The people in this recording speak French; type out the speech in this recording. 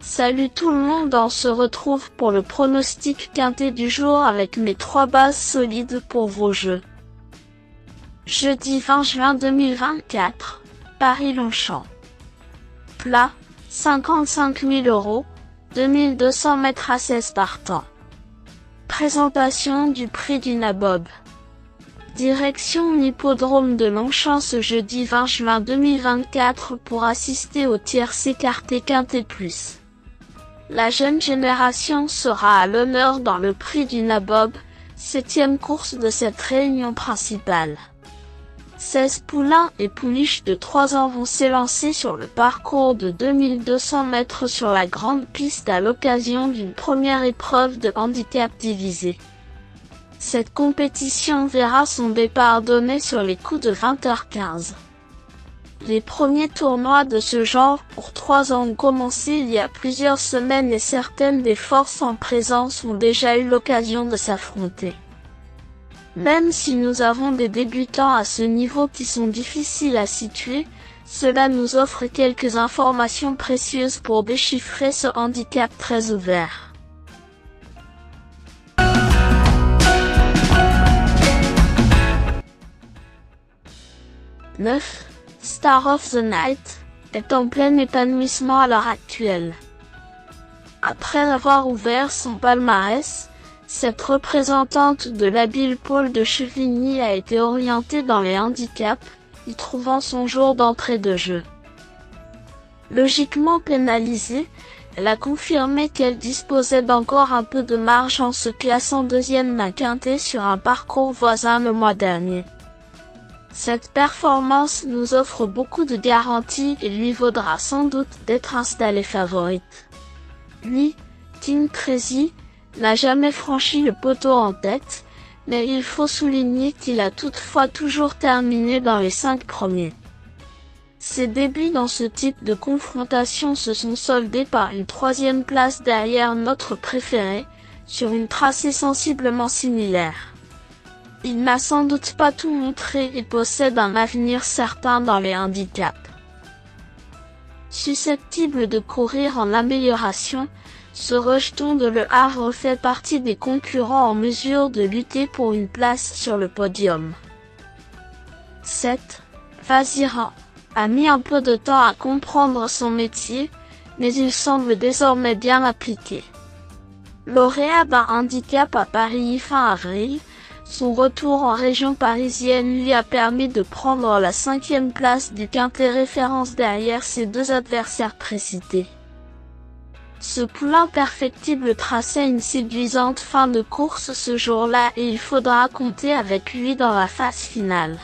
Salut tout le monde, on se retrouve pour le pronostic quintet du jour avec mes 3 bases solides pour vos jeux. Jeudi 20 juin 2024, Paris-Longchamp. Plat, 55 000 €, 2200 mètres à 16 partants. Présentation du prix du Nabob. Direction l'hippodrome de Longchamp ce jeudi 20 juin 2024 pour assister au tiercé écarté quintet plus. La jeune génération sera à l'honneur dans le prix du Nabob, 7e course de cette réunion principale. 16 poulains et pouliches de 3 ans vont s'élancer sur le parcours de 2200 mètres sur la grande piste à l'occasion d'une première épreuve de handicap divisé. Cette compétition verra son départ donné sur les coups de 20h15. Les premiers tournois de ce genre pour 3 ans ont commencé il y a plusieurs semaines et certaines des forces en présence ont déjà eu l'occasion de s'affronter. Même si nous avons des débutants à ce niveau qui sont difficiles à situer, cela nous offre quelques informations précieuses pour déchiffrer ce handicap très ouvert. « 9. Star of the Night est en plein épanouissement à l'heure actuelle. Après avoir ouvert son palmarès, cette représentante de l'habile pôle de Chevigny a été orientée dans les handicaps, y trouvant son jour d'entrée de jeu. Logiquement pénalisée, elle a confirmé qu'elle disposait d'encore un peu de marge en se classant 2e d'un quintet sur un parcours voisin le mois dernier. Cette performance nous offre beaucoup de garanties et lui vaudra sans doute d'être installée favorite. Lui, King Crazy, n'a jamais franchi le poteau en tête, mais il faut souligner qu'il a toutefois toujours terminé dans les 5 premiers. Ses débuts dans ce type de confrontation se sont soldés par une 3e place derrière notre préféré, sur une tracée sensiblement similaire. Il n'a sans doute pas tout montré et possède un avenir certain dans les handicaps. Susceptible de courir en amélioration, ce rejeton de Le Havre fait partie des concurrents en mesure de lutter pour une place sur le podium. 7. Vasiran a mis un peu de temps à comprendre son métier, mais il semble désormais bien appliqué. Lauréat d'un handicap à Paris fin avril, son retour en région parisienne lui a permis de prendre la 5e place du quintet référence derrière ses 2 adversaires précités. Ce poulain perfectible traçait une séduisante fin de course ce jour-là et il faudra compter avec lui dans la phase finale.